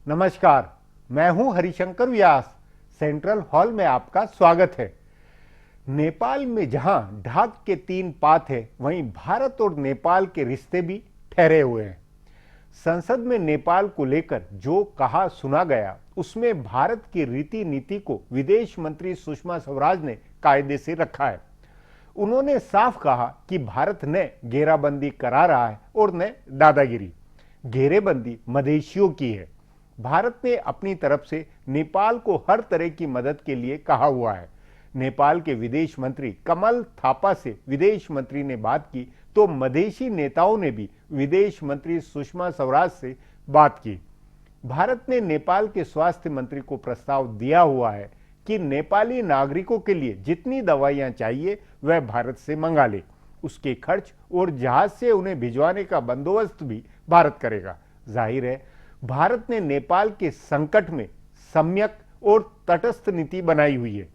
नमस्कार, मैं हूं हरिशंकर व्यास। सेंट्रल हॉल में आपका स्वागत है। नेपाल में जहां ढाक के 3 पात है, वहीं भारत और नेपाल के रिश्ते भी ठहरे हुए हैं। संसद में नेपाल को लेकर जो कहा सुना गया, उसमें भारत की रीति नीति को विदेश मंत्री सुषमा स्वराज ने कायदे से रखा है। उन्होंने साफ कहा कि भारत न घेराबंदी करा रहा है और न दादागिरी। घेरेबंदी मदेशियों की है। भारत ने अपनी तरफ से नेपाल को हर तरह की मदद के लिए कहा हुआ है। नेपाल के विदेश मंत्री कमल थापा से विदेश मंत्री ने बात की तो मधेशी नेताओं ने भी विदेश मंत्री सुषमा स्वराज से बात की। भारत ने नेपाल के स्वास्थ्य मंत्री को प्रस्ताव दिया हुआ है कि नेपाली नागरिकों के लिए जितनी दवाइयां चाहिए वह भारत से मंगा ले। उसके खर्च और जहाज से उन्हें भिजवाने का बंदोबस्त भी भारत करेगा। जाहिर है, भारत ने नेपाल के संकट में सम्यक और तटस्थ नीति बनाई हुई है।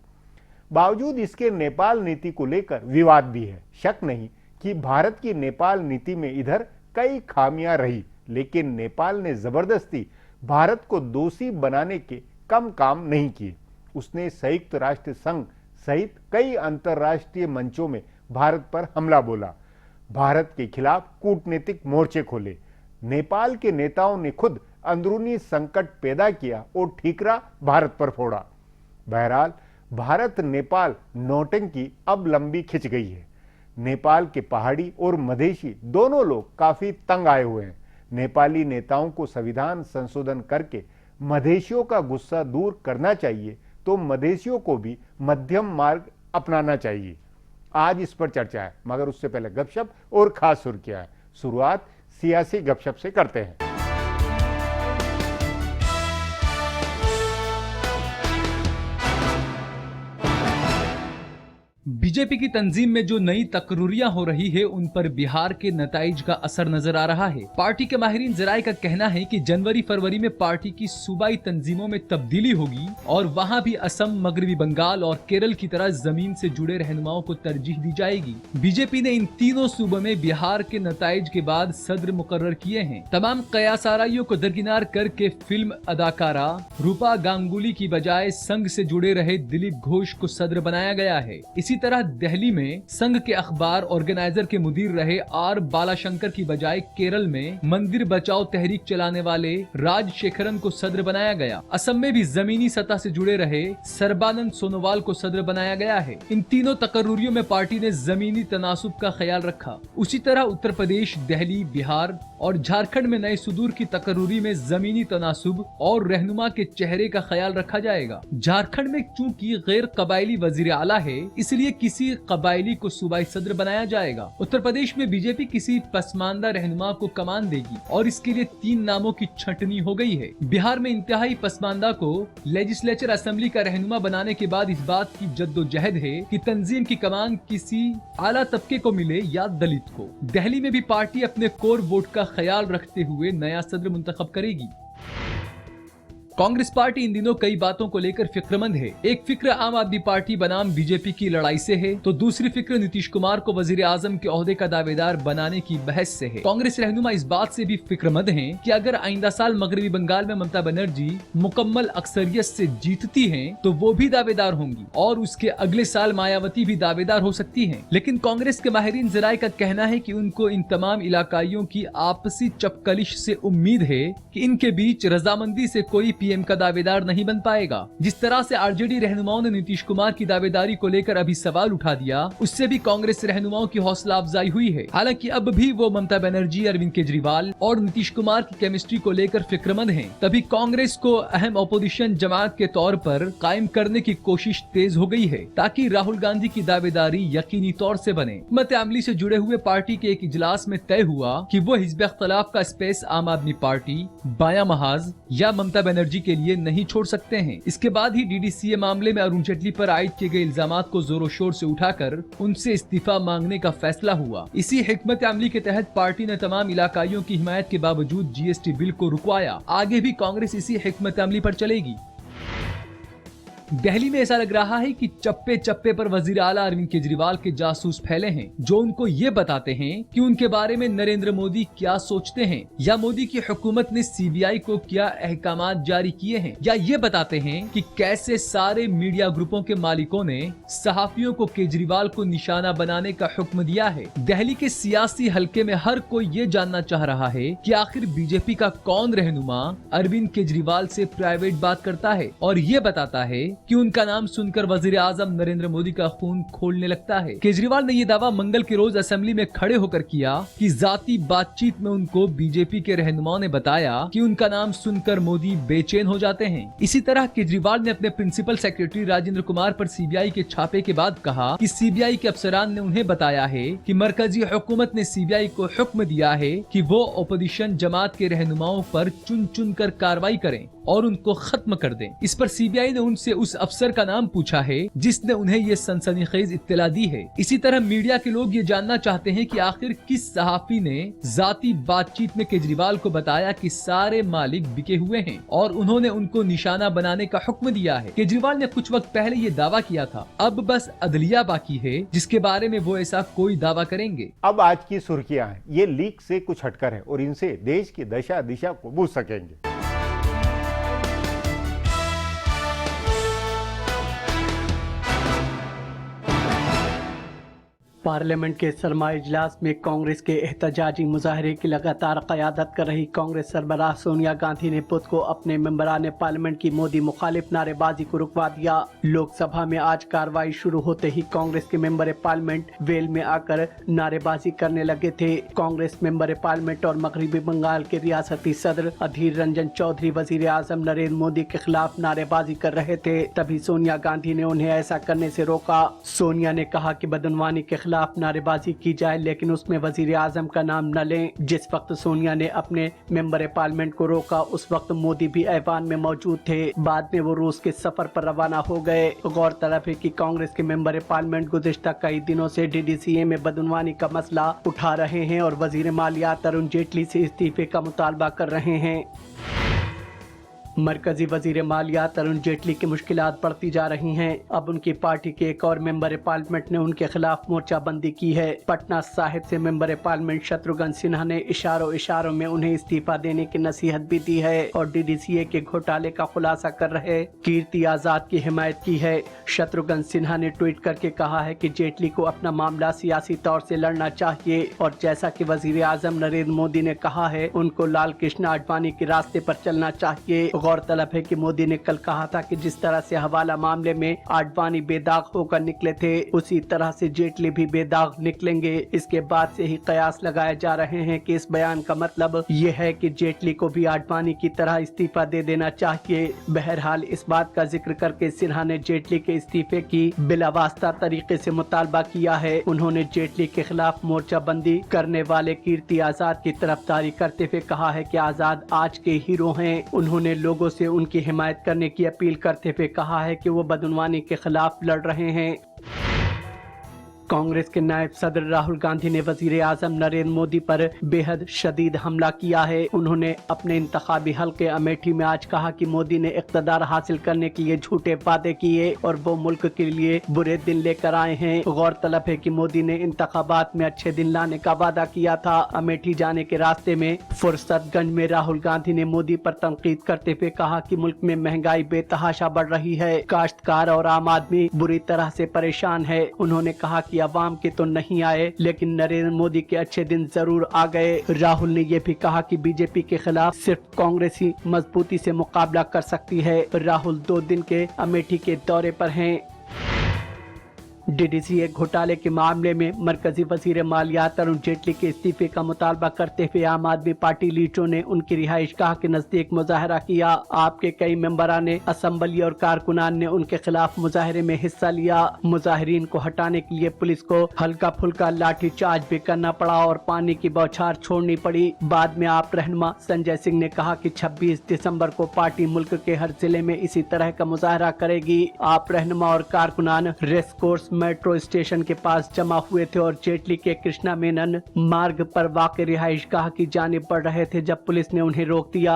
बावजूद इसके नेपाल नीति को लेकर विवाद भी है। शक नहीं कि भारत की नेपाल नीति में इधर कई खामियां रही, लेकिन नेपाल ने जबरदस्ती भारत को दोषी बनाने के कम काम नहीं किए। उसने संयुक्त राष्ट्र संघ सहित कई अंतर्राष्ट्रीय मंचों में भारत पर हमला बोला, भारत के खिलाफ कूटनीतिक मोर्चे खोले। नेपाल के नेताओं ने खुद अंदरूनी संकट पैदा किया और ठीकरा भारत पर फोड़ा। बहरहाल, भारत नेपाल नौटंकी अब लंबी खिंच गई है। नेपाल के पहाड़ी और मधेशी दोनों लोग काफी तंग आए हुए हैं। नेपाली नेताओं को संविधान संशोधन करके मधेशियों का गुस्सा दूर करना चाहिए, तो मधेशियों को भी मध्यम मार्ग अपनाना चाहिए। आज इस पर चर्चा है, मगर उससे पहले गपशप और खास सुर्खियां है। शुरुआत सियासी गपशप से करते हैं। बीजेपी की तंजीम में जो नई तकरूरियां हो रही है, उन पर बिहार के नताइज का असर नजर आ रहा है। पार्टी के माहिरीन जराए का कहना है कि जनवरी फरवरी में पार्टी की सूबाई तंजीमों में तब्दीली होगी और वहां भी असम, मगरबी बंगाल और केरल की तरह जमीन से जुड़े रहनुमाओं को तरजीह दी जाएगी। बीजेपी ने इन तीनों सूबों में बिहार के नताइज के बाद सदर मुकर्रर किए हैं। तमाम कयासाराइयों को दरकिनार करके फिल्म अदाकारा रूपा गांगुली की बजाय संघ से जुड़े रहे दिलीप घोष को सदर बनाया गया है। इसी तरह दिल्ली में संघ के अखबार ऑर्गेनाइजर के मुदीर रहे आर बालाशंकर की बजाय केरल में मंदिर बचाओ तहरीक चलाने वाले राजशेखरन को सदर बनाया गया। असम में भी जमीनी सतह से जुड़े रहे सर्बानंद सोनोवाल को सदर बनाया गया है। इन तीनों तकर्रुरियों में पार्टी ने जमीनी तनासुब का ख्याल रखा। उसी तरह उत्तर प्रदेश, दिल्ली, बिहार और झारखंड में नए सुदूर की तकर्रुरी में जमीनी तनासुब और रहनुमा के चेहरे का ख्याल रखा जाएगा। झारखंड में चूंकि गैर कबायली वजीर आला है, इसलिए किसी कबायली को सूबाई सदर बनाया जाएगा। उत्तर प्रदेश में बीजेपी किसी पसमानदा रहनुमा को कमान देगी और इसके लिए 3 नामों की छंटनी हो गई है। बिहार में इंतहाई पसमानदा को लेजिस्लेचर असेंबली का रहनुमा बनाने के बाद इस बात की जद्दोजहद है कि तंजीम की कमान किसी आला तबके को मिले या दलित को। दिल्ली में भी पार्टी अपने कोर वोट का ख्याल रखते हुए नया सदर मुंतखब करेगी। कांग्रेस पार्टी इन दिनों कई बातों को लेकर फिक्रमंद है। एक फिक्र आम आदमी पार्टी बनाम बीजेपी की लड़ाई से है, तो दूसरी फिक्र नीतीश कुमार को वजीर आजम के ओहदे का दावेदार बनाने की बहस से है। कांग्रेस रहनुमा इस बात से भी फिक्रमंद हैं कि अगर आइंदा साल मगरबी बंगाल में ममता बनर्जी मुकम्मल अक्सरियत से जीतती हैं, तो वो भी दावेदार होंगी और उसके अगले साल मायावती भी दावेदार हो सकती हैं। लेकिन कांग्रेस के माहिरीन जराए का कहना है कि उनको इन तमाम इलाकाइयों की आपसी चपकलिश से उम्मीद है कि इनके बीच रजामंदी से कोई पीएम का दावेदार नहीं बन पाएगा। जिस तरह से आरजेडी रहनुमाओं ने नीतीश कुमार की दावेदारी को लेकर अभी सवाल उठा दिया, उससे भी कांग्रेस रहनुमाओं की हौसला अफजाई हुई है। हालांकि अब भी वो ममता बनर्जी, अरविंद केजरीवाल और नीतीश कुमार की केमिस्ट्री को लेकर फिक्रमंद हैं। तभी कांग्रेस को अहम ऑपोजिशन जमात के तौर पर कायम करने की कोशिश तेज हो गई है, ताकि राहुल गांधी की दावेदारी यकीनी तौर से बने। हिकमत अमली से जुड़े हुए पार्टी के एक इजलास में तय हुआ कि वो हिज़्ब इख्तिलाफ का स्पेस आम आदमी पार्टी, बायां महाज या ममता बनर्जी के लिए नहीं छोड़ सकते हैं। इसके बाद ही डीडीसीए मामले में अरुण जेटली पर आयद किए गए इल्जामात को जोरों शोर से उठाकर उनसे इस्तीफा मांगने का फैसला हुआ। इसी हिकमत अमली के तहत पार्टी ने तमाम इलाकाइयों की हिमायत के बावजूद जीएसटी बिल को रुकवाया। आगे भी कांग्रेस इसी हिकमत अमली पर चलेगी। दिल्ली में ऐसा लग रहा है कि चप्पे चप्पे पर वजीर आला अरविंद केजरीवाल के जासूस फैले हैं, जो उनको ये बताते हैं कि उनके बारे में नरेंद्र मोदी क्या सोचते हैं, या मोदी की हुकूमत ने सीबीआई को क्या अहकामात जारी किए हैं, या ये बताते हैं कि कैसे सारे मीडिया ग्रुपों के मालिकों ने सहाफियों को केजरीवाल को निशाना बनाने का हुक्म दिया है। दिल्ली के सियासी हलके में हर कोई ये जानना चाह रहा है कि आखिर बीजेपी का कौन रहनुमा अरविंद केजरीवाल से प्राइवेट बात करता है और ये बताता है कि उनका नाम सुनकर वजीर आजम नरेंद्र मोदी का खून खोलने लगता है। केजरीवाल ने ये दावा मंगल के रोज असेंबली में खड़े होकर किया कि जाती बातचीत में उनको बीजेपी के रहनुमाओं ने बताया कि उनका नाम सुनकर मोदी बेचैन हो जाते हैं। इसी तरह केजरीवाल ने अपने प्रिंसिपल सेक्रेटरी राजेंद्र कुमार पर सीबीआई के छापे के बाद कहा कि सीबीआई के अफसरान ने उन्हें बताया है कि मरकजी हुकूमत ने सीबीआई को हुक्म दिया है कि वो ओपोजिशन जमात के रहनुमाओं पर चुन चुन कर कार्रवाई करें और उनको खत्म कर दें। इस पर सीबीआई ने उनसे उस अफसर का नाम पूछा है जिसने उन्हें ये सनसनीखेज इत्तला दी है। इसी तरह मीडिया के लोग ये जानना चाहते हैं कि आखिर किस सहाफी ने जाती बातचीत में केजरीवाल को बताया कि सारे मालिक बिके हुए हैं और उन्होंने उनको निशाना बनाने का हुक्म दिया है। केजरीवाल ने कुछ वक्त पहले ये दावा किया था, अब बस अदलिया बाकी है जिसके बारे में वो ऐसा कोई दावा करेंगे। अब आज की सुर्खियां हैं, ये लीक से कुछ हटकर है और इनसे देश की दशा दिशा को बूझ सकेंगे। पार्लियामेंट के सरमाई इजलास में कांग्रेस के एहतजाजी मुजाहरे की लगातार क़यादत कर रही कांग्रेस सरबराह सोनिया गांधी ने बुध को अपने मेंबरान पार्लियामेंट की मोदी मुखालिफ नारेबाजी को रुकवा दिया। लोकसभा में आज कार्रवाई शुरू होते ही कांग्रेस के मेंबर पार्लियामेंट वेल में आकर नारेबाजी करने लगे थे। कांग्रेस मेंबर पार्लियामेंट और मगरबी बंगाल के रियासती सदर अधीर रंजन चौधरी वजीर आजम नरेंद्र मोदी के खिलाफ नारेबाजी कर रहे थे, तभी सोनिया गांधी ने उन्हें ऐसा करने से रोका। सोनिया ने कहा कि बदनवानी के खिलाफ नारेबाजी की जाए लेकिन उसमें वजीर आजम का नाम न लें। जिस वक्त सोनिया ने अपने मेंबर पार्लियामेंट को रोका उस वक्त मोदी भी ऐवान में मौजूद थे। बाद में वो रूस के सफर पर रवाना हो गए। गौरतलब है कि कांग्रेस के मेंबर पार्लियामेंट गुज़िश्ता कई दिनों से डीडीसीए में बदनवानी का मसला उठा रहे हैं और वजीर मालियात अरुण जेटली से इस्तीफे का मुतालबा कर रहे हैं। मरकजी वजीर मालियात अरुण जेटली की मुश्किलात बढ़ती जा रही हैं। अब उनकी पार्टी के एक और मेंबर पार्लियामेंट ने उनके खिलाफ मोर्चाबंदी की है। पटना साहिब से मेंबर पार्लियामेंट शत्रुघ्न सिन्हा ने इशारों में उन्हें इस्तीफा देने की नसीहत भी दी है और डीडीसीए के घोटाले का खुलासा कर रहे कीर्ति आजाद की हिमायत की है। शत्रुघ्न सिन्हा ने ट्वीट करके कहा है कि जेटली को अपना मामला सियासी तौर से लड़ना चाहिए और जैसा कि वजीर आजम नरेंद्र मोदी ने कहा है उनको लाल कृष्ण आडवाणी के रास्ते पर चलना चाहिए। गौरतलब है कि मोदी ने कल कहा था कि जिस तरह से हवाला मामले में आडवाणी बेदाग होकर निकले थे उसी तरह से जेटली भी बेदाग निकलेंगे। इसके बाद से ही कयास लगाए जा रहे हैं कि इस बयान का मतलब ये है कि जेटली को भी आडवाणी की तरह इस्तीफा दे देना चाहिए। बहरहाल इस बात का जिक्र करके सिन्हा ने जेटली के इस्तीफे की बिलावास्ता तरीके से मुतालबा किया है। उन्होंने जेटली के खिलाफ मोर्चाबंदी करने वाले कीर्ति आजाद की तरफदारी करते हुए कहा है कि आजाद आज के हीरो हैं। उन्होंने लोगों से उनकी हिमायत करने की अपील करते हुए कहा है कि वो बदनवानी के खिलाफ लड़ रहे हैं। कांग्रेस के नायब सदर राहुल गांधी ने वजीर आजम नरेंद्र मोदी पर बेहद शदीद हमला किया है। उन्होंने अपने इंतखाबी हलके अमेठी में आज कहा कि मोदी ने इख्तदार हासिल करने के लिए झूठे वादे किए और वो मुल्क के लिए बुरे दिन लेकर आए हैं। गौरतलब है कि मोदी ने इंतखाबात में अच्छे दिन लाने का वादा किया था। अमेठी जाने के रास्ते में फुर्सतगंज में राहुल गांधी ने मोदी पर तनकीद करते हुए कहा कि मुल्क में महंगाई बेतहाशा बढ़ रही है, काश्तकार और आम आदमी बुरी तरह से परेशान है। उन्होंने कहा कि अवाम के तो नहीं आए लेकिन नरेंद्र मोदी के अच्छे दिन जरूर आ गए। राहुल ने यह भी कहा कि बीजेपी के खिलाफ सिर्फ कांग्रेस ही मजबूती से मुकाबला कर सकती है। राहुल 2 दिन के अमेठी के दौरे पर हैं। डीडीसीए घोटाले के मामले में मरकजी वजीर मालियात अरुण जेटली के इस्तीफे का मुतालबा करते हुए आम आदमी पार्टी लीडरों ने उनकी रिहाइशगाह के नजदीक मुजाहरा किया। आपके कई मेंबरान ने असम्बली और कारकुनान ने उनके खिलाफ मुजाहरे में हिस्सा लिया। मुजाहिरीन को हटाने के लिए पुलिस को हल्का फुल्का लाठी चार्ज भी करना पड़ा और पानी की बौछार छोड़नी पड़ी। बाद में आप रहनुमा संजय सिंह ने कहा कि 26 दिसंबर को पार्टी मुल्क के हर जिले में इसी तरह का मुजाहरा करेगी। आप रहनुमा और कारकुनान रेस कोर्स मेट्रो स्टेशन के पास जमा हुए थे और जेटली के कृष्णा मेनन मार्ग पर वाक़ रिहाइशगाह की जानिब बढ़ रहे थे जब पुलिस ने उन्हें रोक दिया।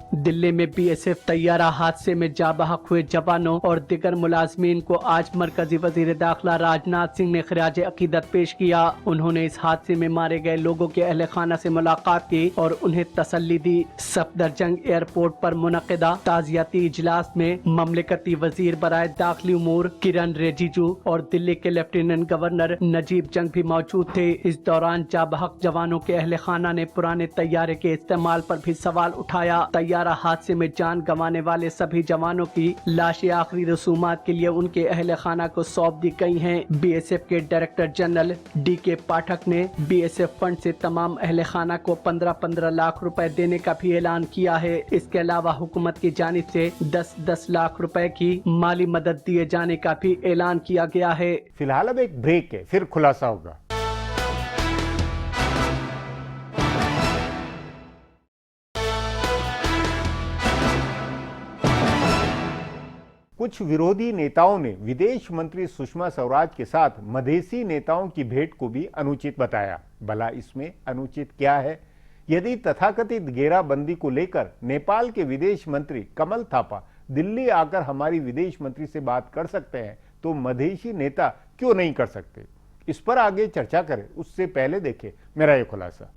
दिल्ली में बीएसएफ तैयारा हादसे में जा बहक हुए जवानों और दिगर मुलाजमीन को आज मरकजी वजीर दाखिला राजनाथ सिंह ने खिराज अकीदत पेश किया। उन्होंने इस हादसे में मारे गए लोगों के अहले खाना से मुलाकात की और उन्हें तसल्ली दी। सफदरजंग एयरपोर्ट पर मुनक़िदा ताज़ियाती इजलास में ममलिकती वजीर बराए दाखिली उमूर किरण रिजिजू और दिल्ली के लेफ्टिनेंट गवर्नर नजीब जंग भी मौजूद थे। इस दौरान जा बहक जवानों के अहले खाना ने पुराने तैयारे के इस्तेमाल पर भी सवाल उठाया। तैयारा हादसे में जान गंवाने वाले सभी जवानों की लाशें आखिरी रसूमात के लिए उनके अहले खाना को सौंप दी गई हैं। बीएसएफ के डायरेक्टर जनरल डीके पाठक ने बीएसएफ फंड से तमाम अहले खाना को 15-15 लाख रुपए देने का भी ऐलान किया है। इसके अलावा हुकूमत की जानिब से 10-10 लाख रुपए की माली मदद दिए जाने का भी ऐलान किया गया है। फिलहाल अब एक ब्रेक है, फिर खुलासा होगा। कुछ विरोधी नेताओं ने विदेश मंत्री सुषमा स्वराज के साथ मधेसी नेताओं की भेंट को भी अनुचित बताया। भला इसमें अनुचित क्या है? यदि तथाकथित घेराबंदी को लेकर नेपाल के विदेश मंत्री कमल थापा दिल्ली आकर हमारी विदेश मंत्री से बात कर सकते हैं तो मधेसी नेता क्यों नहीं कर सकते? इस पर आगे चर्चा करें, उससे पहले देखें मेरा ये खुलासा।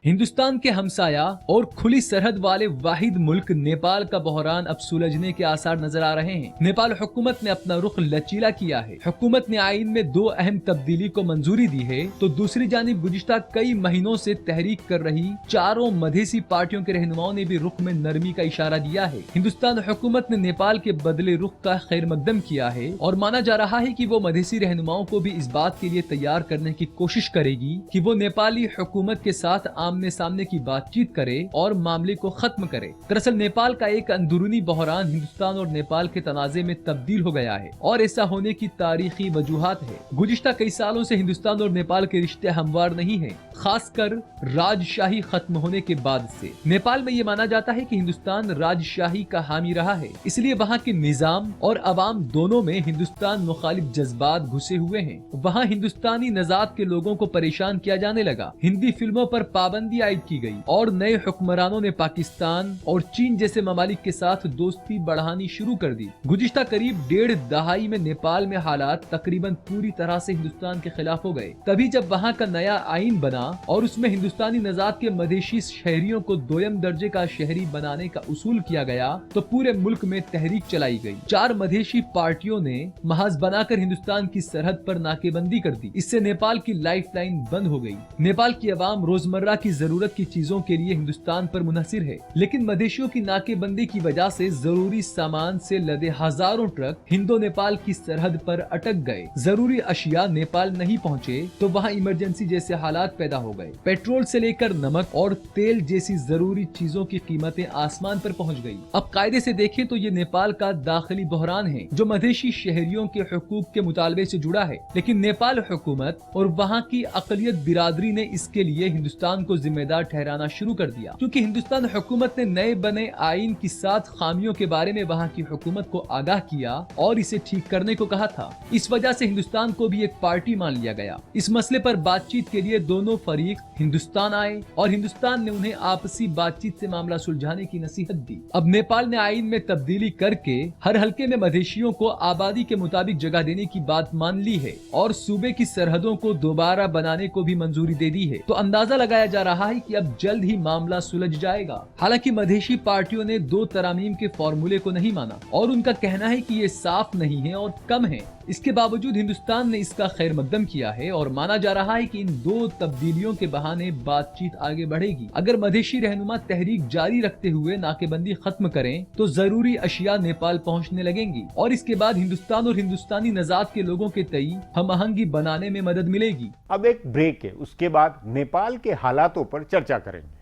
हिंदुस्तान के हमसाया और खुली सरहद वाले वाहिद मुल्क नेपाल का बहरान अब सुलझने के आसार नजर आ रहे हैं। नेपाल हुकूमत ने अपना रुख लचीला किया है। हुकूमत ने आईन में 2 अहम तब्दीली को मंजूरी दी है, तो दूसरी जानिब गुज़िश्ता कई महीनों से तहरीक कर रही चारों मधेसी पार्टियों के रहनुमाओं ने भी रुख में नरमी का इशारा दिया है। हिंदुस्तान हुकूमत ने नेपाल के बदले रुख का खैर मकदम किया है और माना जा रहा है कि वो मधेसी रहनुमाओं को भी इस बात के लिए तैयार करने की कोशिश करेगी कि वो नेपाली हुकूमत के साथ आमने सामने की बातचीत करे और मामले को खत्म करे। दरअसल नेपाल का एक अंदरूनी बहरान हिंदुस्तान और नेपाल के तनाजे में तब्दील हो गया है और ऐसा होने की तारीखी वजूहात है। गुज़िश्ता कई सालों से हिंदुस्तान और नेपाल के रिश्ते हमवार नहीं हैं, खासकर राजशाही खत्म होने के बाद से। नेपाल में ये माना जाता है कि हिंदुस्तान राजशाही का हामी रहा है, इसलिए वहाँ के निजाम और अवाम दोनों में हिंदुस्तान मुखालिफ जज्बात घुसे हुए हैं। वहाँ हिंदुस्तानी नजात के लोगों को परेशान किया जाने लगा। हिंदी फिल्मों पर पाबंदी आयद की गई और नए हुक्मरानों ने पाकिस्तान और चीन जैसे ममालिक के साथ दोस्ती बढ़ानी शुरू कर दी। गुज़िश्ता करीब 1.5 दहाई में नेपाल में हालात तकरीबन पूरी तरह से हिंदुस्तान के खिलाफ हो गए। तभी जब वहाँ का नया आइन बना और उसमें हिंदुस्तानी नजात के मधेशी शहरियों को 2ym दर्जे का शहरी बनाने का उसूल किया गया, तो पूरे मुल्क में तहरीक चलाई गई। 4 मधेशी पार्टियों ने महाज बनाकर हिंदुस्तान की सरहद पर नाकेबंदी कर दी। इससे नेपाल की लाइफलाइन बंद हो गई। नेपाल की आवाम रोजमर्रा की जरूरत की चीजों के लिए हिंदुस्तान पर मुनहसिर है, लेकिन मधेशियों की नाकेबंदी की वजह से जरूरी सामान से लदे हजारों ट्रक हिंदो नेपाल की सरहद पर अटक गए। जरूरी अशिया नेपाल नहीं पहुँचे तो वहाँ इमरजेंसी जैसे हालात पैदा हो गए। पेट्रोल से लेकर नमक और तेल जैसी जरूरी चीजों की कीमतें आसमान पर पहुँच गयी। अब कायदे से देखें तो ये नेपाल का दाखिली बहरान है जो मधेशी शहरियों के हुकूक के मुतालबे से जुड़ा है, लेकिन नेपाल हुकूमत और वहाँ की अकलियत बिरादरी ने इसके लिए हिंदुस्तान को जिम्मेदार ठहराना शुरू कर दिया, क्योंकि हिंदुस्तान हुकूमत ने नए बने आइन की 7 खामियों के बारे में वहाँ की हुकूमत को आगाह किया और इसे ठीक करने को कहा था। इस वजह से हिंदुस्तान को भी एक पार्टी मान लिया गया। इस मसले पर बातचीत के लिए दोनों फरीक हिंदुस्तान आए और हिंदुस्तान ने उन्हें आपसी बातचीत से मामला सुलझाने की नसीहत दी। अब नेपाल ने आइन में तब्दीली करके हर हल्के में मधेशियों को आबादी के मुताबिक जगह देने की बात मान ली है और सूबे की सरहदों को दोबारा बनाने को भी मंजूरी दे दी है। तो अंदाजा लगाया जा रहा है कि अब जल्द ही मामला सुलझ जाएगा। हालांकि मधेशी पार्टियों ने 2 तरामीम के फॉर्मूले को नहीं माना और उनका कहना है कि ये साफ नहीं है और कम है। इसके बावजूद हिंदुस्तान ने इसका खैर मकदम किया है और माना जा रहा है कि इन 2 तब्दीलियों के बहाने बातचीत आगे बढ़ेगी। अगर मधेशी रहनुमा तहरीक जारी रखते हुए नाकेबंदी खत्म करें तो जरूरी अशिया नेपाल पहुंचने लगेंगी और इसके बाद हिंदुस्तान और हिंदुस्तानी नजात के लोगों के तई हम आहंगी बनाने में मदद मिलेगी। अब एक ब्रेक है, उसके बाद नेपाल के हालातों पर चर्चा करेंगे।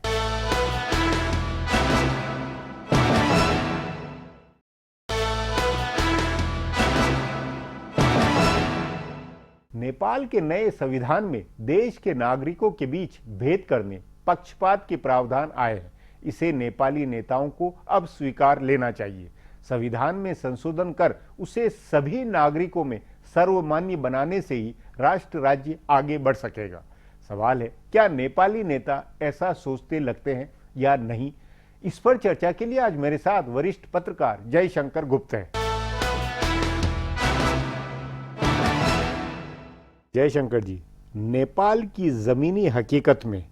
नेपाल के नए संविधान में देश के नागरिकों के बीच भेद करने, पक्षपात के प्रावधान आए हैं। इसे नेपाली नेताओं को अब स्वीकार लेना चाहिए। संविधान में संशोधन कर उसे सभी नागरिकों में सर्वमान्य बनाने से ही राष्ट्र राज्य आगे बढ़ सकेगा। सवाल है, क्या नेपाली नेता ऐसा सोचते लगते हैं या नहीं? इस पर चर्चा के लिए आज मेरे साथ वरिष्ठ पत्रकार जयशंकर गुप्त हैं। जयशंकर जी, नेपाल की जमीनी हकीकत में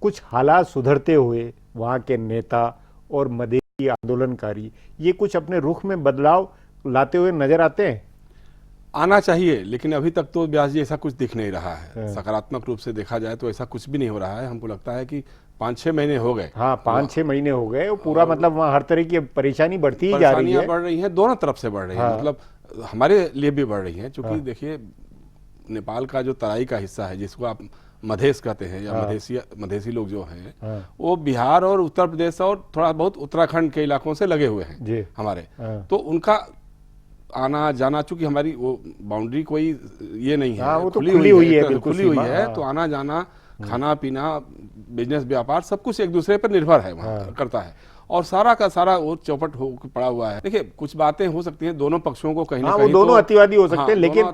कुछ हालात सुधरते हुए वहां के नेता और मधेसी आंदोलनकारी ये कुछ अपने रुख में बदलाव लाते हुए नजर आते हैं? आना चाहिए, लेकिन अभी तक तो व्यास जी ऐसा कुछ दिख नहीं रहा है। सकारात्मक रूप से देखा जाए तो ऐसा कुछ भी नहीं हो रहा है। हमको लगता है कि 5-6 महीने हो गए। हाँ, 5-6 महीने हो गए और पूरा मतलब वहाँ हर तरह की परेशानी बढ़ती ही जा रही है। बढ़ रही हैं, दोनों तरफ से बढ़ रही है। मतलब हमारे लिए भी बढ़ रही है, क्योंकि देखिए नेपाल का जो तराई का हिस्सा है जिसको आप मधेश कहते हैं या मधेसी लोग जो हैं वो बिहार और उत्तर प्रदेश और थोड़ा बहुत उत्तराखंड के इलाकों से लगे हुए हैं हमारे। तो उनका आना जाना, चूंकि हमारी वो बाउंड्री कोई ये नहीं है, वो तो खुली हुई है, खुली हुई है, तो आना जाना, खाना पीना, बिजनेस व्यापार सब कुछ एक दूसरे पर निर्भर है, वहाँ करता है। और सारा का सारा वो चौपट हो पड़ा हुआ है। देखिए कुछ बातें हो सकती हैं दोनों पक्षों को कहीं ना कहीं, वो दोनों अतिवादी हो सकते हैं, लेकिन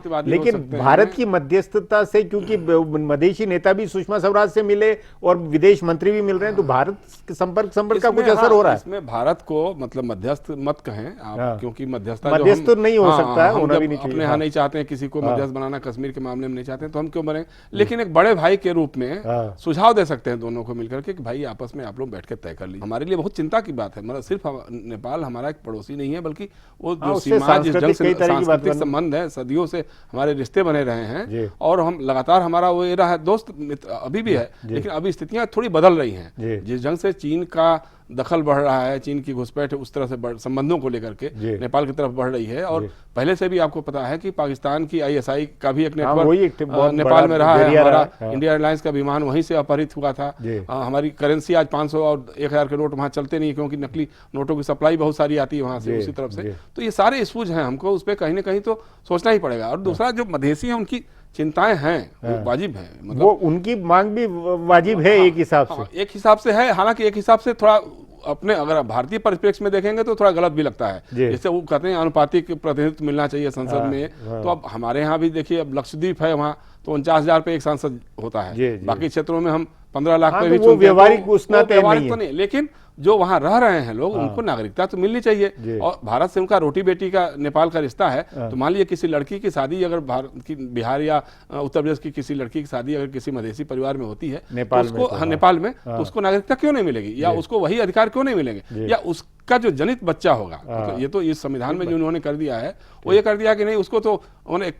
सकते भारत की मध्यस्थता से, क्योंकि मधेसी नेता भी सुषमा स्वराज से मिले और विदेश मंत्री भी मिल रहे हैं, तो भारत के संपर्क का कुछ असर हो रहा है इसमें? भारत को मतलब मध्यस्थ मत कहें आप, क्योंकि मध्यस्थ नहीं हो सकता है, होना भी नहीं चाहिए। अपने यहाँ नहीं चाहते हैं किसी को मध्यस्थ बनाना, कश्मीर के मामले में नहीं चाहते, तो हम क्यों बने? लेकिन एक बड़े भाई के रूप में सुझाव दे सकते हैं दोनों को मिलकर के, भाई आपस में आप लोग बैठ के तय कर लीजिए। हमारे लिए बहुत चिंता की बात है। मतलब सिर्फ नेपाल हमारा एक पड़ोसी नहीं है, बल्कि वो जो सीमा, जिस जंग से सांस्कृतिक संबंध है, सदियों से हमारे रिश्ते बने रहे हैं, और हम लगातार हमारा वो ये रहा है, दोस्त मित्र अभी भी है, लेकिन अभी स्थितियां थोड़ी बदल रही हैं। जिस जंग से चीन का दखल बढ़ रहा है, चीन की घुसपैठ उस तरह से संबंधों को लेकर के नेपाल की तरफ बढ़ रही है। और पहले से भी आपको पता है कि पाकिस्तान की ISI का भी एक नेटवर्क नेपाल में रहा है। हमारा इंडिया एयरलाइंस का विमान वहीं से अपहरित हुआ था। हमारी करेंसी आज 500 और 1000 के नोट वहां चलते नहीं, क्योंकि नकली नोटों की सप्लाई बहुत सारी आती है वहां से, उसी तरफ से। तो ये सारे इश्यूज हैं, हमको उस पर कहीं ना कहीं तो सोचना ही पड़ेगा। और दूसरा, जो मधेसी हैं उनकी चिंताएं हैं, वो वाजिब है। मतलब वो उनकी मांग भी वाजिब है एक हिसाब से। एक हिसाब से है, हालांकि एक हिसाब से थोड़ा अपने अगर भारतीय परिप्रेक्ष्य में देखेंगे तो थोड़ा गलत भी लगता है। जैसे वो कहते हैं अनुपातिक प्रतिनिधित्व मिलना चाहिए संसद में, तो अब हमारे यहाँ भी देखिए, अब लक्षद्वीप है, वहाँ तो 49,000 पे एक सांसद होता है। बाकी क्षेत्रों में हम 15 लाख पे भी वो व्यवहारिक तो नहीं, लेकिन जो वहां रह रहे हैं लोग, उनको नागरिकता तो मिलनी चाहिए। और भारत से उनका रोटी बेटी का नेपाल का रिश्ता है, तो मान लीजिए किसी लड़की की शादी अगर भारत की, बिहार या उत्तर प्रदेश की किसी लड़की की शादी अगर किसी मधेसी परिवार में होती है, नेपाल में, तो उसको नागरिकता क्यों नहीं मिलेगी, या उसको वही अधिकार क्यों नहीं मिलेंगे, या उसका जो जनित बच्चा होगा। तो ये तो इस संविधान में जो उन्होंने कर दिया है, वो ये कर दिया कि नहीं, उसको तो उन्होंने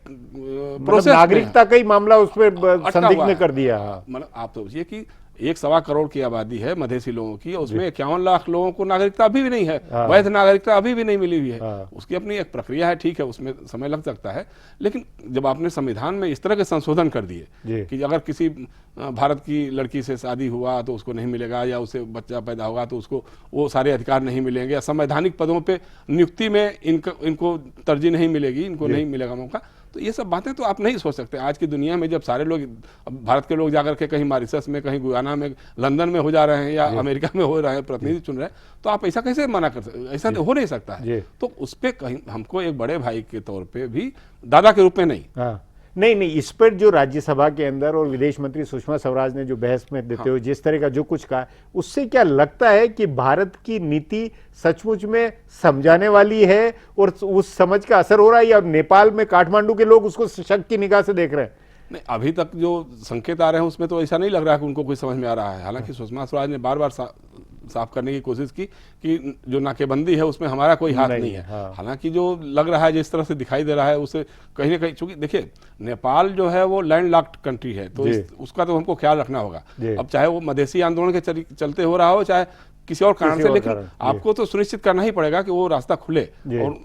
प्रोसेस, नागरिकता का ही मामला उस पर संदिग्ध में कर दिया। मतलब आप सोचिए कि 1.25 करोड़ की आबादी है मधेसी लोगों की, उसमें 51 लाख लोगों को नागरिकता अभी भी नहीं है, वैध नागरिकता अभी भी नहीं मिली हुई है। उसकी अपनी एक प्रक्रिया है, ठीक है, उसमें समय लग सकता है, लेकिन जब आपने संविधान में इस तरह के संशोधन कर दिए कि अगर किसी भारत की लड़की से शादी हुआ तो उसको नहीं मिलेगा, या उसे बच्चा पैदा होगा तो उसको वो सारे अधिकार नहीं मिलेंगे, या संवैधानिक पदों पे नियुक्ति में इनको तरजीह नहीं मिलेगी, इनको नहीं मिलेगा मौका, तो ये सब बातें तो आप नहीं सोच सकते। आज की दुनिया में जब सारे लोग, भारत के लोग जाकर के कहीं मॉरिशस में, कहीं गुयाना में, लंदन में हो जा रहे हैं, या अमेरिका में हो रहे हैं, प्रतिनिधि चुन रहे हैं, तो आप ऐसा कैसे मना कर सकते? ऐसा हो नहीं सकता है। तो उस पर कहीं हमको एक बड़े भाई के तौर पे भी, दादा के रूप में नहीं, इस पर जो राज्यसभा के अंदर और विदेश मंत्री सुषमा स्वराज ने जो बहस में देते हुए जिस तरह का जो कुछ कहा, उससे क्या लगता है कि भारत की नीति सचमुच में समझाने वाली है और उस समझ का असर हो रहा है, या नेपाल में काठमांडू के लोग उसको शक की निगाह से देख रहे हैं? नहीं, अभी तक जो संकेत आ रहे हैं उसमें तो ऐसा नहीं लग रहा है कि उनको कुछ समझ में आ रहा है। हालांकि सुषमा स्वराज ने बार बार साफ करने की कोशिश की कि जो नाकेबंदी है उसमें हमारा कोई हाथ नहीं है। हालांकि जो लग रहा है, जिस तरह से दिखाई दे रहा है, उसे कहीं ना कहीं, चूंकि देखिए नेपाल जो है वो लैंड लॉक्ड कंट्री है, तो उसका तो हमको ख्याल रखना होगा। अब चाहे वो मधेसी आंदोलन के चलते हो रहा हो, चाहे किसी और कारण से, लेकिन आपको तो सुनिश्चित करना ही पड़ेगा कि वो रास्ता खुले और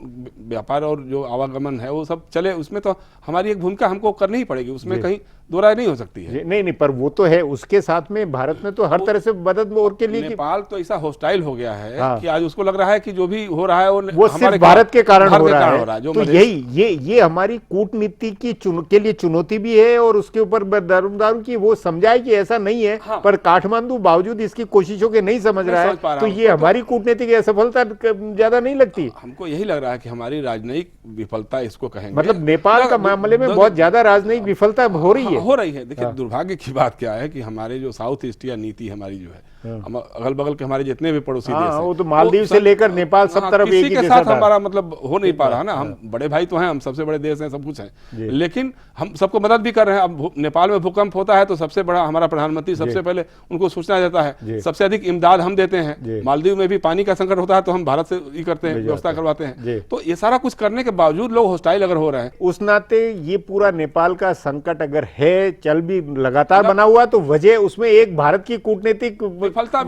व्यापार और जो आवागमन है वो सब चले। उसमें तो हमारी एक भूमिका हमको करनी ही पड़ेगी, उसमें कहीं दो राय नहीं हो सकती है। नहीं नहीं, पर वो तो है, उसके साथ में भारत ने तो हर तरह से मदद और के लिए नेपाल तो ऐसा हॉस्टाइल हो गया है हाँ। कि आज उसको लग रहा है कि जो भी हो रहा है वो सिर्फ भारत के कारण हो रहा है। जो तो ये हमारी कूटनीति के लिए चुनौती भी है, और उसके ऊपर दारू की वो समझाए कि ऐसा नहीं है। हाँ। पर काठमांडू बावजूद इसकी कोशिशों के नहीं समझ रहा है, तो ये हमारी कूटनीति की असफलता ज्यादा नहीं लगती। हमको यही लग रहा है कि हमारी राजनयिक विफलता इसको कहेंगे, मतलब नेपाल का मामले में बहुत ज्यादा राजनयिक विफलता हो रही है। देखिए दुर्भाग्य की बात क्या है कि हमारे जो साउथ एशिया नीति हमारी जो है, हम अगल बगल के हमारे जितने भी पड़ोसी देश हैं, वो तो मालदीव से लेकर नेपाल सब तरफ एक ही के साथ हमारा मतलब हो नहीं पा रहा ना। हम बड़े भाई तो हैं, हम सबसे बड़े देश हैं, सब कुछ है, लेकिन हम सबको मदद भी कर रहे हैं। अब नेपाल में भूकंप होता है तो सबसे बड़ा हमारा प्रधानमंत्री सबसे पहले उनको सूचना देता है, सबसे अधिक इमदाद हम देते हैं। मालदीव में भी पानी का संकट होता है तो हम भारत से ही करते हैं, व्यवस्था करवाते हैं। तो ये सारा कुछ करने के बावजूद लोग हॉस्टाइल अगर हो रहे हैं, उस नाते ये पूरा नेपाल का संकट अगर है, चल भी लगातार बना हुआ, तो वजह उसमें एक भारत की कूटनीतिक विफलता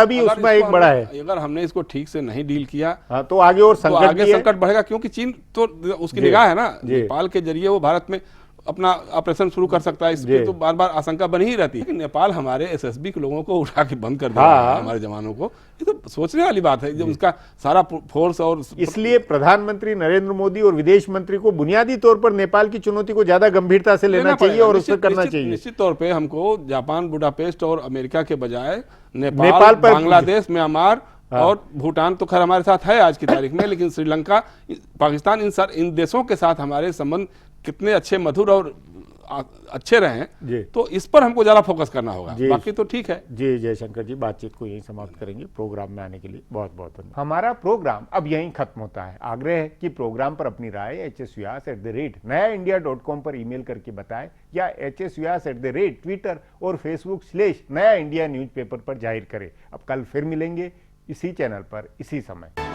भी उसमें एक बड़ा है। अगर हमने इसको ठीक से नहीं डील किया तो आगे और संकट बढ़ेगा, क्योंकि चीन तो उसकी निगाह है ना, नेपाल के जरिए वो भारत में अपना ऑपरेशन शुरू कर सकता है। इसकी तो बार बार आशंका बनी ही रहती है कि नेपाल हमारे एसएसबी के लोगों को उठा के बंद कर दे रहा है, हमारे जवानों को। ये तो सोचने वाली बात है, जब उसका सारा फोर्स और इसलिए प्रधानमंत्री नरेंद्र मोदी और विदेश मंत्री को बुनियादी तौर पर नेपाल की चुनौती को ज्यादा गंभीरता से लेना चाहिए और उस पर करना चाहिए। निश्चित तौर पे हमको जापान, बुडापेस्ट और अमेरिका के बजाय नेपाल, बांग्लादेश, म्यांमार और भूटान तो खैर हमारे साथ है आज की तारीख में, लेकिन श्रीलंका, पाकिस्तान, इन देशों के साथ हमारे संबंध कितने अच्छे, मधुर और अच्छे रहे, तो इस पर हमको ज्यादा फोकस करना होगा। बाकी तो ठीक है जी। जयशंकर जी, बातचीत को यहीं समाप्त करेंगे। प्रोग्राम में आने के लिए बहुत बहुत धन्यवाद। हमारा प्रोग्राम अब यहीं खत्म होता है। आग्रह है कि प्रोग्राम पर अपनी राय hsvyas@nayaindia.com पर ईमेल करके बताएं, या hsvyas@ ट्विटर और फेसबुक/नया इंडिया न्यूज़पेपर पर जाहिर करें। अब कल फिर मिलेंगे इसी चैनल पर, इसी समय।